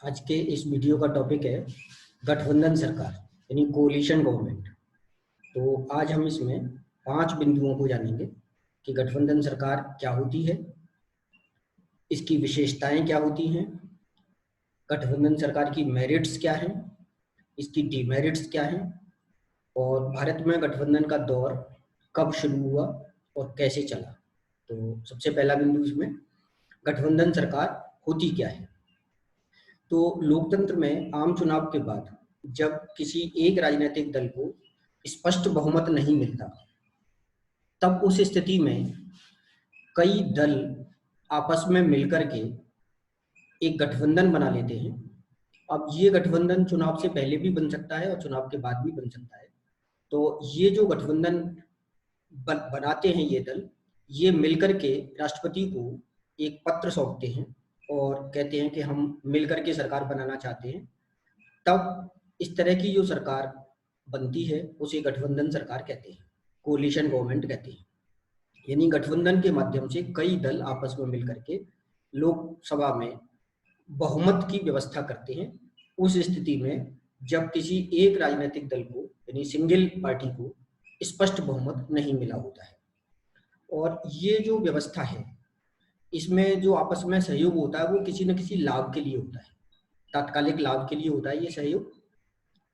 आज के इस वीडियो का टॉपिक है गठबंधन सरकार यानी कोलिशन गवर्नमेंट। तो आज हम इसमें 5 बिंदुओं को जानेंगे कि गठबंधन सरकार क्या होती है, इसकी विशेषताएं क्या होती हैं, गठबंधन सरकार की मेरिट्स क्या हैं, इसकी डिमेरिट्स क्या हैं और भारत में गठबंधन का दौर कब शुरू हुआ और कैसे चला। तो सबसे पहला बिंदु इसमें गठबंधन सरकार होती क्या है। तो लोकतंत्र में आम चुनाव के बाद जब किसी एक राजनीतिक दल को स्पष्ट बहुमत नहीं मिलता, तब उस स्थिति में कई दल आपस में मिलकर के एक गठबंधन बना लेते हैं। अब ये गठबंधन चुनाव से पहले भी बन सकता है और चुनाव के बाद भी बन सकता है। तो ये जो गठबंधन बनाते हैं ये दल, ये मिलकर के राष्ट्रपति को एक पत्र सौंपते हैं और कहते हैं कि हम मिलकर के सरकार बनाना चाहते हैं। तब इस तरह की जो सरकार बनती है उसे गठबंधन सरकार कहते हैं, कोलिशन गवर्नमेंट कहते हैं। यानी गठबंधन के माध्यम से कई दल आपस में मिलकर के लोकसभा में बहुमत की व्यवस्था करते हैं। उस स्थिति में जब किसी एक राजनीतिक दल को यानी सिंगल पार्टी को स्पष्ट बहुमत नहीं मिला होता है, और ये जो व्यवस्था है इसमें जो आपस में सहयोग होता है वो किसी न किसी लाभ के लिए होता है, तात्कालिक लाभ के लिए होता है ये सहयोग।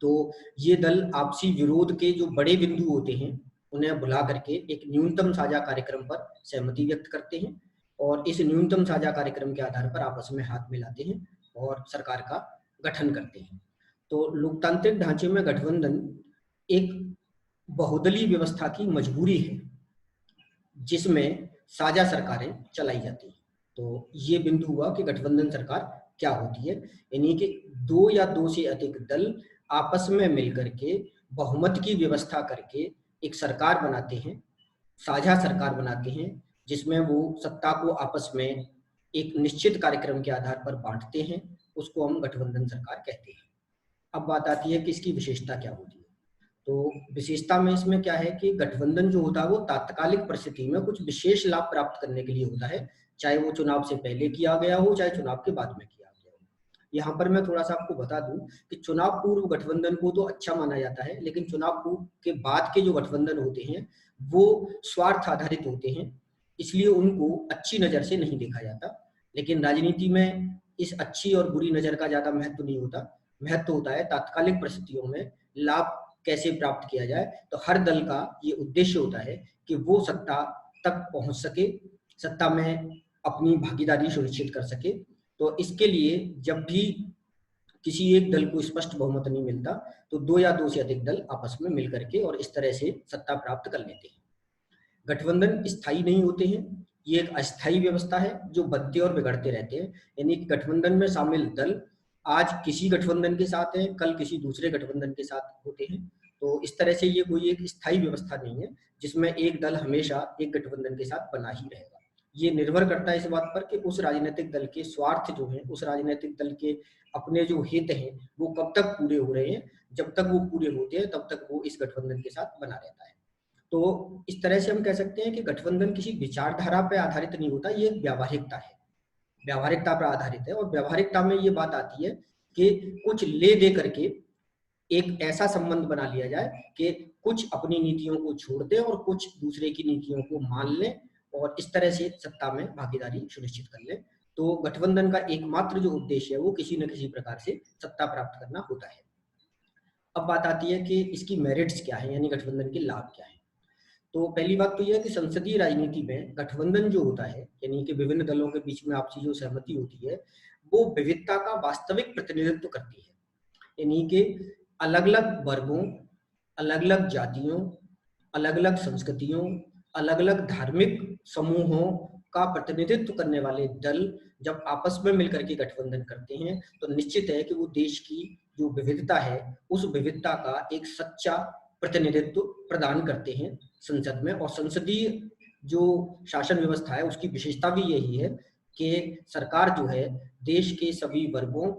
तो ये दल आपसी विरोध के जो बड़े बिंदु होते हैं उन्हें भुला करके एक न्यूनतम साझा कार्यक्रम पर सहमति व्यक्त करते हैं और इस न्यूनतम साझा कार्यक्रम के आधार पर आपस में हाथ मिलाते हैं और सरकार का गठन करते हैं। तो लोकतांत्रिक ढांचे में गठबंधन एक बहुदलीय व्यवस्था की मजबूरी है जिसमें साझा सरकारें चलाई जाती हैं। तो ये बिंदु हुआ कि गठबंधन सरकार क्या होती है, यानी कि 2 या 2 से अधिक दल आपस में मिलकर के बहुमत की व्यवस्था करके एक सरकार बनाते हैं, साझा सरकार बनाते हैं, जिसमें वो सत्ता को आपस में एक निश्चित कार्यक्रम के आधार पर बांटते हैं। उसको हम गठबंधन सरकार कहते हैं। अब बात आती है कि इसकी विशेषता क्या होती है। तो विशेषता में इसमें क्या है कि गठबंधन जो होता है वो तात्कालिक परिस्थिति में कुछ विशेष लाभ प्राप्त करने के लिए होता है, चाहे वो चुनाव से पहले किया गया हो चाहे चुनाव के बाद में किया गया हो। यहाँ पर मैं थोड़ा सा आपको बता दूं कि चुनाव पूर्व गठबंधन को तो अच्छा माना जाता है, लेकिन चुनाव पूर्व के बाद के जो गठबंधन होते हैं वो स्वार्थ आधारित होते हैं, इसलिए उनको अच्छी नजर से नहीं देखा जाता। लेकिन राजनीति में इस अच्छी और बुरी नजर का ज्यादा महत्व नहीं होता। महत्व होता है तात्कालिक परिस्थितियों में लाभ कैसे प्राप्त किया जाए। तो हर दल का ये उद्देश्य होता है कि वो सत्ता तक पहुंच सके, सत्ता में अपनी भागीदारी सुनिश्चित कर सके। तो इसके लिए जब भी किसी एक दल को स्पष्ट बहुमत नहीं मिलता तो 2 या 2 से अधिक दल आपस में मिलकर के और इस तरह से सत्ता प्राप्त कर लेते हैं। गठबंधन स्थायी नहीं होते हैं, ये एक अस्थायी व्यवस्था है जो बनते और बिगड़ते रहते हैं। यानी कि गठबंधन में शामिल दल आज किसी गठबंधन के साथ हैं, कल किसी दूसरे गठबंधन के साथ होते हैं। तो इस तरह से ये कोई एक स्थायी व्यवस्था नहीं है जिसमें एक दल हमेशा एक गठबंधन के साथ बना ही रहेगा। ये निर्भर करता है इस बात पर कि उस राजनीतिक दल के स्वार्थ जो हैं, उस राजनीतिक दल के अपने जो हित हैं वो कब तक पूरे हो रहे हैं। जब तक वो पूरे होते हैं तब तक वो इस गठबंधन के साथ बना रहता है। तो इस तरह से हम कह सकते हैं कि गठबंधन किसी विचारधारा पर आधारित नहीं होता, ये एक व्यावहारिकता है, व्यावहारिकता पर आधारित है। और व्यावहारिकता में ये बात आती है कि कुछ ले दे करके एक ऐसा संबंध बना लिया जाए कि कुछ अपनी नीतियों को छोड़ दें और कुछ दूसरे की नीतियों को मान लें और इस तरह से सत्ता में भागीदारी सुनिश्चित कर लें। तो गठबंधन का एकमात्र जो उद्देश्य है वो किसी न किसी प्रकार से सत्ता प्राप्त करना होता है। अब बात आती है कि इसकी मेरिट्स क्या है, यानी गठबंधन के लाभ क्या है। तो पहली बात तो यह है कि संसदीय राजनीति में गठबंधन जो होता है यानी कि विभिन्न दलों के बीच में आपसी जो सहमति होती है वो विविधता का वास्तविक प्रतिनिधित्व करती है। यानी कि अलग अलग वर्गों, अलग अलग जातियों, अलग अलग संस्कृतियों, अलग अलग धार्मिक समूहों का प्रतिनिधित्व करने वाले दल जब आपस में मिलकर के गठबंधन करते हैं तो निश्चित है कि वो देश की जो विविधता है उस विविधता का एक सच्चा प्रतिनिधित्व प्रदान करते हैं संसद में। और संसदीय जो शासन व्यवस्था है उसकी विशेषता भी यही है कि सरकार जो है देश के सभी वर्गों,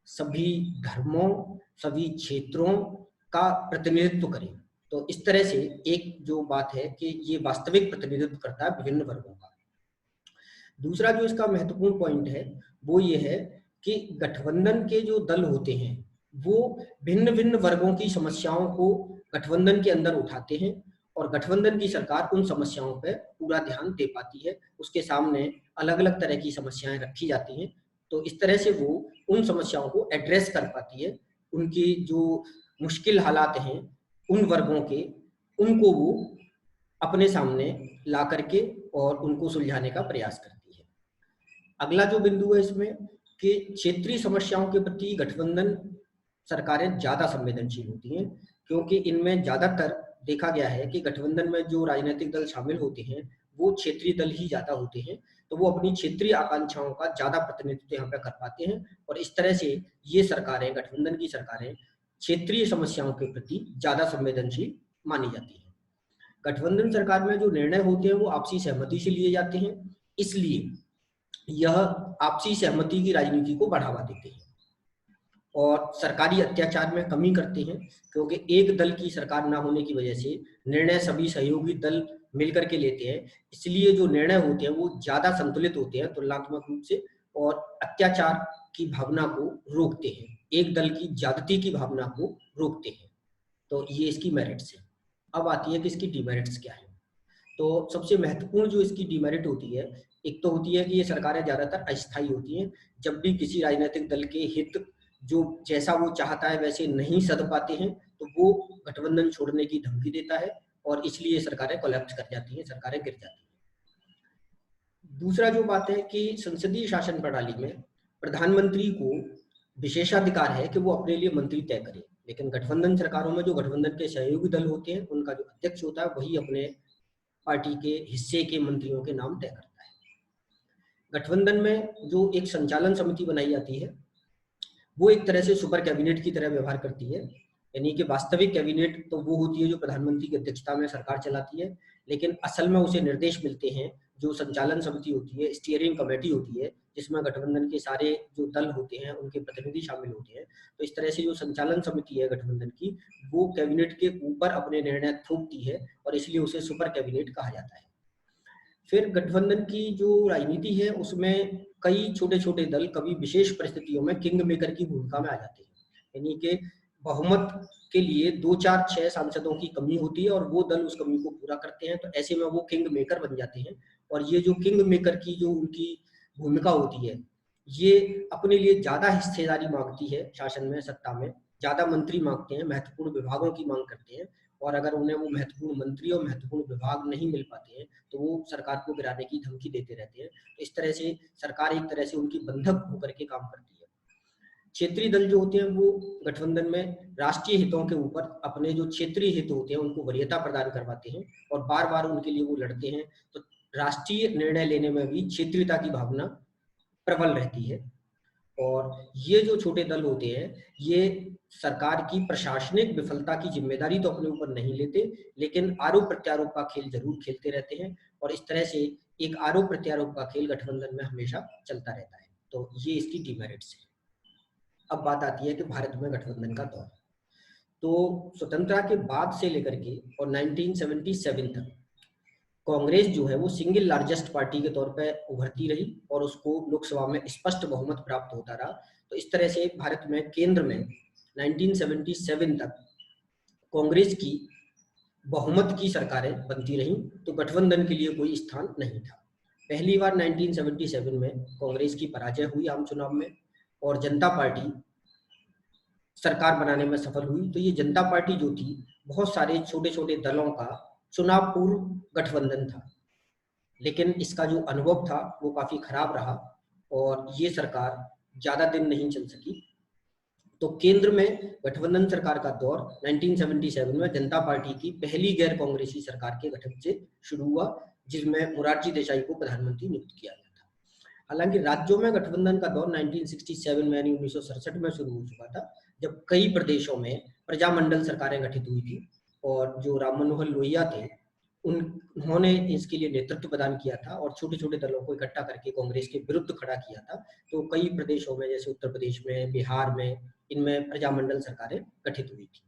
सभी धर्मों, सभी क्षेत्रों का प्रतिनिधित्व करे। तो इस तरह से एक जो बात है कि ये वास्तविक प्रतिनिधित्व करता है विभिन्न वर्गों का। दूसरा जो इसका महत्वपूर्ण पॉइंट है वो ये है कि गठबंधन के जो दल होते हैं वो भिन्न भिन्न वर्गों की समस्याओं को गठबंधन के अंदर उठाते हैं और गठबंधन की सरकार उन समस्याओं पर पूरा ध्यान दे पाती है। उसके सामने अलग अलग तरह की समस्याएं रखी जाती हैं, तो इस तरह से वो उन समस्याओं को एड्रेस कर पाती है। उनकी जो मुश्किल हालात हैं उन वर्गों के, उनको वो अपने सामने ला करके और उनको सुलझाने का प्रयास करती है। अगला जो बिंदु है इसमें कि क्षेत्रीय समस्याओं के प्रति गठबंधन सरकारें ज्यादा संवेदनशील होती हैं, क्योंकि इनमें ज्यादातर देखा गया है कि गठबंधन में जो राजनीतिक दल शामिल होते हैं वो क्षेत्रीय दल ही ज्यादा होते हैं, तो वो अपनी क्षेत्रीय आकांक्षाओं का ज्यादा प्रतिनिधित्व यहाँ पे कर पाते हैं और इस तरह से ये सरकारें, गठबंधन की सरकारें क्षेत्रीय समस्याओं के प्रति ज्यादा संवेदनशील मानी जाती है। गठबंधन सरकार में जो निर्णय होते हैं वो आपसी सहमति से लिए जाते हैं, इसलिए यह आपसी सहमति की राजनीति को बढ़ावा देते हैं और सरकारी अत्याचार में कमी करते हैं, क्योंकि एक दल की सरकार ना होने की वजह से निर्णय सभी सहयोगी दल मिलकर के लेते हैं, इसलिए जो निर्णय होते हैं वो ज्यादा संतुलित होते हैं तुलनात्मक रूप से और अत्याचार की भावना को रोकते हैं, एक दल की ज्यादती की भावना को रोकते हैं। तो ये इसकी मेरिट्स है। अब आती है कि इसकी डिमेरिट्स क्या है। तो सबसे महत्वपूर्ण जो इसकी डिमेरिट होती है, एक तो होती है कि ये सरकारें ज्यादातर अस्थायी होती हैं। जब भी किसी राजनीतिक दल के हित जो जैसा वो चाहता है वैसे नहीं सध पाते हैं तो वो गठबंधन छोड़ने की धमकी देता है और इसलिए सरकारें कोलैप्स कर जाती हैं, सरकारें गिर जाती हैं। दूसरा जो बात है कि संसदीय शासन प्रणाली में प्रधानमंत्री को विशेषाधिकार है कि वो अपने लिए मंत्री तय करे, लेकिन गठबंधन सरकारों में जो गठबंधन के सहयोगी दल होते हैं उनका जो अध्यक्ष होता है वही अपने पार्टी के हिस्से के मंत्रियों के नाम तय करता है। गठबंधन में जो एक संचालन समिति बनाई जाती है वो एक तरह से सुपर कैबिनेट की तरह व्यवहार करती है, यानी कि वास्तविक कैबिनेट तो वो होती है जो प्रधानमंत्री की अध्यक्षता में सरकार चलाती है, लेकिन असल में उसे निर्देश मिलते हैं जो संचालन समिति होती है, स्टीयरिंग कमेटी होती है, जिसमें गठबंधन के सारे जो दल होते हैं उनके प्रतिनिधि शामिल होते हैं। तो इस तरह से जो संचालन समिति है गठबंधन की वो कैबिनेट के ऊपर अपने निर्णय थोपती है और इसलिए उसे सुपर कैबिनेट कहा जाता है। फिर गठबंधन की जो राजनीति है उसमें कई छोटे छोटे दल कभी विशेष परिस्थितियों में किंग मेकर की भूमिका में आ जाते हैं, यानी कि बहुमत के लिए 2, 4, 6 सांसदों की कमी होती है और वो दल उस कमी को पूरा करते हैं, तो ऐसे में वो किंग मेकर बन जाते हैं। और ये जो किंग मेकर की जो उनकी भूमिका होती है ये अपने लिए ज्यादा हिस्सेदारी मांगती है, शासन में सत्ता में ज्यादा मंत्री मांगते हैं, महत्वपूर्ण विभागों की मांग करते हैं और अगर उन्हें वो महत्वपूर्ण मंत्री और महत्वपूर्ण विभाग नहीं मिल पाते हैं तो वो सरकार को गिराने की धमकी देते रहते हैं। तो इस तरह से सरकार एक तरह से उनकी बंधक होकर के काम करती है। क्षेत्रीय दल जो होते हैं वो गठबंधन में राष्ट्रीय हितों के ऊपर अपने जो क्षेत्रीय हित होते हैं उनको वरीयता प्रदान करवाते हैं और बार बार उनके लिए वो लड़ते हैं, तो राष्ट्रीय निर्णय लेने में भी क्षेत्रीयता की भावना प्रबल रहती है। और ये जो छोटे दल होते हैं ये सरकार की प्रशासनिक विफलता की जिम्मेदारी तो अपने ऊपर नहीं लेते, लेकिन आरोप प्रत्यारोप का खेल जरूर खेलते रहते हैं और इस तरह से एक आरोप प्रत्यारोप का खेल गठबंधन में हमेशा चलता रहता है। तो ये इसकी डिमेरिट्स है। अब बात आती है कि भारत में गठबंधन का दौर। तो स्वतंत्रता के बाद से लेकर के और 1977 तक कांग्रेस जो है वो सिंगल लार्जेस्ट पार्टी के तौर पर उभरती रही और उसको लोकसभा में स्पष्ट बहुमत प्राप्त होता रहा। तो इस तरह से भारत में केंद्र में 1977 तक कांग्रेस की बहुमत की सरकारें बनती रहीं, तो गठबंधन के लिए कोई स्थान नहीं था। पहली बार 1977 में कांग्रेस की पराजय हुई आम चुनाव में और जनता पार्टी सरकार बनाने में सफल हुई। तो ये जनता पार्टी जो थी बहुत सारे छोटे छोटे दलों का चुनाव पूर्व गठबंधन था, लेकिन इसका जो अनुभव था वो काफी खराब रहा और ये सरकार ज्यादा दिन नहीं चल सकी। तो केंद्र में गठबंधन सरकार का दौर 1977 में जनता पार्टी की पहली गैर कांग्रेसी सरकार के गठन से शुरू हुआ, जिसमें मोरारजी देसाई को प्रधानमंत्री नियुक्त किया गया था। हालांकि राज्यों में गठबंधन का दौर 1967 में यानी 1967 में शुरू हो चुका था, जब कई प्रदेशों में प्रजामंडल सरकारें गठित हुई थी और जो राम मनोहर लोहिया थे उन्होंने इसके लिए नेतृत्व प्रदान किया था और छोटे छोटे दलों को इकट्ठा करके कांग्रेस के विरुद्ध खड़ा किया था। तो कई प्रदेशों में जैसे उत्तर प्रदेश में, बिहार में, इनमें प्रजामंडल सरकारें गठित हुई थी।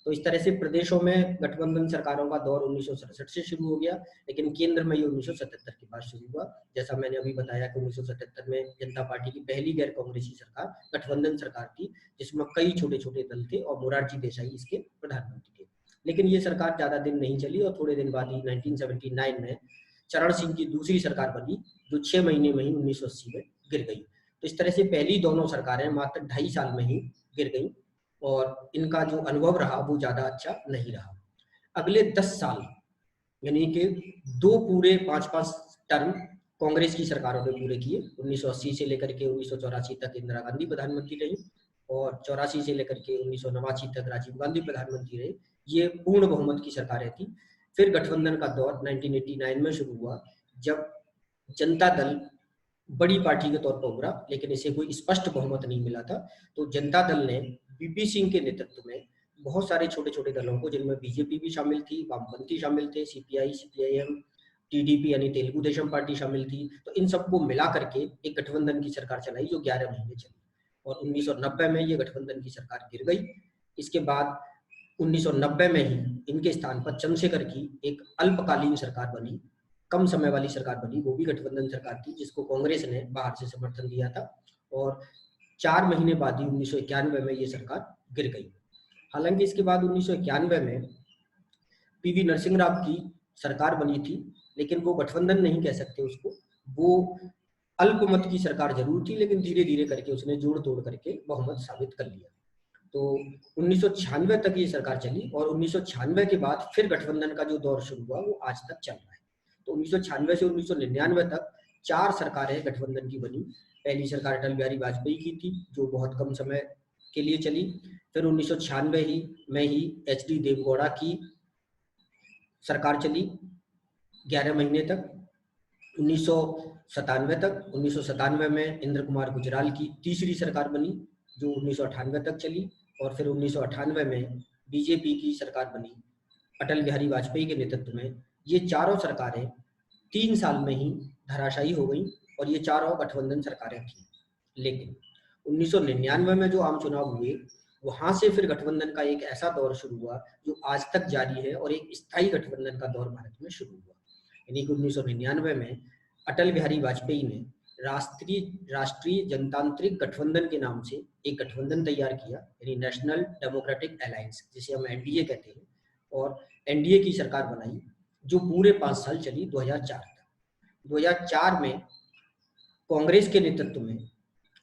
तो इस तरह से प्रदेशों में गठबंधन सरकारों का दौर 1967 से शुरू हो गया, लेकिन केंद्र में ये 1977 के बाद शुरू हुआ। जैसा मैंने अभी बताया कि 1977 में जनता पार्टी की पहली गैर कांग्रेसी सरकार गठबंधन सरकार थी, जिसमें कई छोटे छोटे दल थे और मोरारजी देसाई इसके प्रधानमंत्री थे। लेकिन ये सरकार ज्यादा दिन नहीं चली और थोड़े दिन बाद ही 1979 में चरण सिंह की दूसरी सरकार बनी, जो 6 महीने में ही 1980 में गिर गई। तो इस तरह से पहली दोनों सरकारें मात्र 2.5 साल में ही गिर गई और इनका जो अनुभव रहा वो ज्यादा अच्छा नहीं रहा। अगले 10 साल यानी कि 2 पूरे 5-5 टर्म कांग्रेस की सरकारों ने पूरे किए। 1980 से लेकर के 1984 तक इंदिरा गांधी प्रधानमंत्री रही और 84 से लेकर के 1989 तक राजीव गांधी प्रधानमंत्री रहे। ये पूर्ण बहुमत की सरकारें थी। फिर गठबंधन का दौर 1989 में शुरू हुआ, जब जनता दल बड़ी पार्टी के तौर पर उभरा, लेकिन इसे कोई स्पष्ट बहुमत नहीं मिला था। तो जनता दल ने बीपी सिंह के नेतृत्व में बहुत सारे छोटे छोटे दलों को, जिनमें बीजेपी भी शामिल थी, वामपंथी शामिल थे, सीपीआई, सीपीआईएम, टीडीपी यानी तेलुगु देशम पार्टी शामिल थी, तो इन सबको मिला करके एक गठबंधन की सरकार चलाई जो 11 महीने चली और 1990 में ये गठबंधन की सरकार गिर गई। इसके बाद 1990 में ही इनके स्थान पर चंद्रशेखर की एक अल्पकालीन सरकार बनी, कम समय वाली सरकार बनी, वो भी गठबंधन सरकार थी, जिसको कांग्रेस ने बाहर से समर्थन दिया था और 4 महीने बाद ही 1991 में ये सरकार गिर गई। हालांकि इसके बाद 1991 में पीवी नरसिंह राव की सरकार बनी थी, लेकिन वो गठबंधन नहीं कह सकते उसको, वो अल्पमत की सरकार जरूर थी, लेकिन धीरे धीरे करके उसने जोड़ तोड़ करके बहुमत साबित कर लिया। तो 1996 तक ये सरकार चली और 1996 के बाद फिर गठबंधन का जो दौर शुरू हुआ वो आज तक चल रहा है। तो 1996 से 1999 तक 4 सरकारें गठबंधन की बनी। पहली सरकार अटल बिहारी वाजपेयी की थी, जो बहुत कम समय के लिए चली। फिर 1996 में ही एचडी देवगौड़ा की सरकार चली 11 महीने तक। 1997 तक 1997 में इंद्र कुमार गुजराल की तीसरी सरकार बनी, जो 1998 तक चली और फिर 1998 में बीजेपी की सरकार बनी अटल बिहारी वाजपेयी के नेतृत्व में। ये चारों सरकारें 3 साल में ही धराशायी हो गई और ये चारों गठबंधन सरकारें थी। लेकिन 1999 में जो आम चुनाव हुए, वहां से फिर गठबंधन का एक ऐसा दौर शुरू हुआ जो आज तक जारी है और एक स्थायी गठबंधन का दौर भारत में शुरू हुआ। यानी कि 1999 में अटल बिहारी वाजपेयी ने राष्ट्रीय जनतांत्रिक गठबंधन के नाम से एक गठबंधन तैयार किया, यानी नेशनल डेमोक्रेटिक अलायंस, जिसे हम एनडीए कहते हैं, और एनडीए की सरकार बनाई जो पूरे 5 साल चली 2004 तक। 2004 में कांग्रेस के नेतृत्व में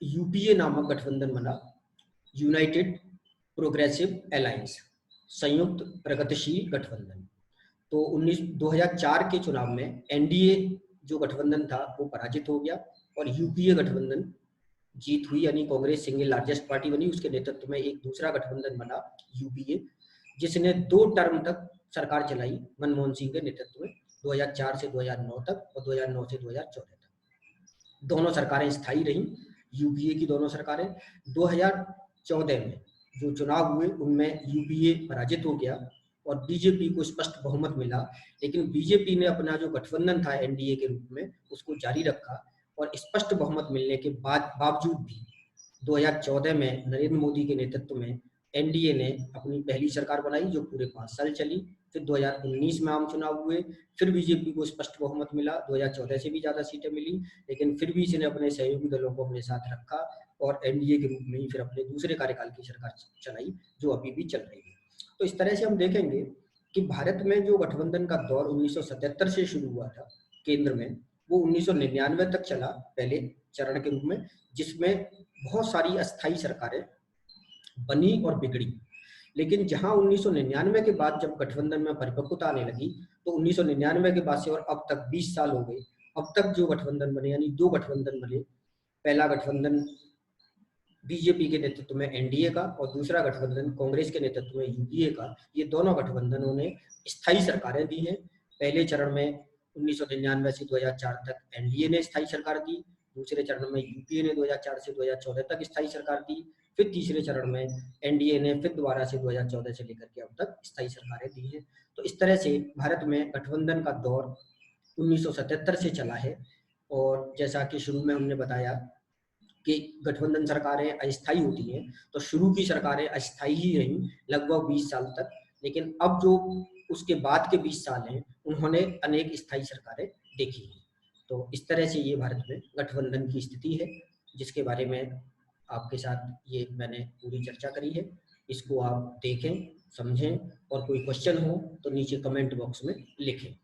यूपीए नामक गठबंधन बना, यूनाइटेड प्रोग्रेसिव अलायंस, संयुक्त प्रगतिशील गठबंधन। तो 2004 के चुनाव में एनडीए जो गठबंधन था वो पराजित हो गया और यूपीए गठबंधन जीत हुई, यानी कांग्रेस सिंगल लार्जेस्ट पार्टी बनी। उसके नेतृत्व में एक दूसरा गठबंधन बना यूपीए, जिसने 2 टर्म तक सरकार चलाई मनमोहन सिंह के नेतृत्व में, 2004 से 2009 तक और 2009 से 2014 तक। दोनों सरकारें स्थायी रहीं, यूपीए की दोनों सरकारें। 2014 में जो चुनाव हुए उनमें यूपीए पराजित हो गया और बीजेपी को स्पष्ट बहुमत मिला, लेकिन बीजेपी ने अपना जो गठबंधन था एनडीए के रूप में उसको जारी रखा और स्पष्ट बहुमत मिलने के बावजूद भी 2014 में नरेंद्र मोदी के नेतृत्व में एनडीए ने अपनी पहली सरकार बनाई जो पूरे 5 साल चली। फिर 2019 में आम चुनाव हुए, फिर बीजेपी को स्पष्ट बहुमत मिला, 2014 से भी ज्यादा सीटें मिली, लेकिन फिर भी इसने अपने सहयोगी दलों को अपने साथ रखा और एनडीए के रूप में ही फिर अपने दूसरे कार्यकाल की सरकार चलाई जो अभी भी चल रही है। तो इस तरह से हम देखेंगे कि भारत में जो गठबंधन का दौर 1977 से शुरू हुआ था केंद्र में, वो 1999 तक चला पहले चरण के रूप में, जिसमें बहुत सारी अस्थायी सरकारें बनी और बिगड़ी। लेकिन जहां 1999 के बाद जब गठबंधन में परिपक्वता आने लगी, तो 1999 के बाद से और अब तक 20 साल हो गए, अब तक जो गठबंधन बने, यानी 2 गठबंधन बने। पहला गठबंधन बीजेपी के नेतृत्व में एनडीए का और दूसरा गठबंधन कांग्रेस के नेतृत्व में यूपीए का। ये दोनों गठबंधनों ने स्थायी सरकारें दी हैं। पहले चरण में 1999 से 2004 तक एनडीए ने स्थायी सरकार दी, दूसरे चरण में यूपीए ने 2004 से 2014 तक स्थायी सरकार दी, फिर तीसरे चरण में एनडीए ने फिर दोबारा से 2014 से लेकर के अब तक स्थायी सरकारें दी हैं। तो इस तरह से भारत में गठबंधन का दौर 1977 से चला है और जैसा कि शुरू में हमने बताया कि गठबंधन सरकारें अस्थायी होती हैं, तो शुरू की सरकारें अस्थायी ही रहीं लगभग 20 साल तक, लेकिन अब जो उसके बाद के 20 साल हैं उन्होंने अनेक स्थायी सरकारें देखी हैं। तो इस तरह से ये भारत में गठबंधन की स्थिति है, जिसके बारे में आपके साथ ये मैंने पूरी चर्चा करी है। इसको आप देखें, समझें, और कोई क्वेश्चन हो तो नीचे कमेंट बॉक्स में लिखें।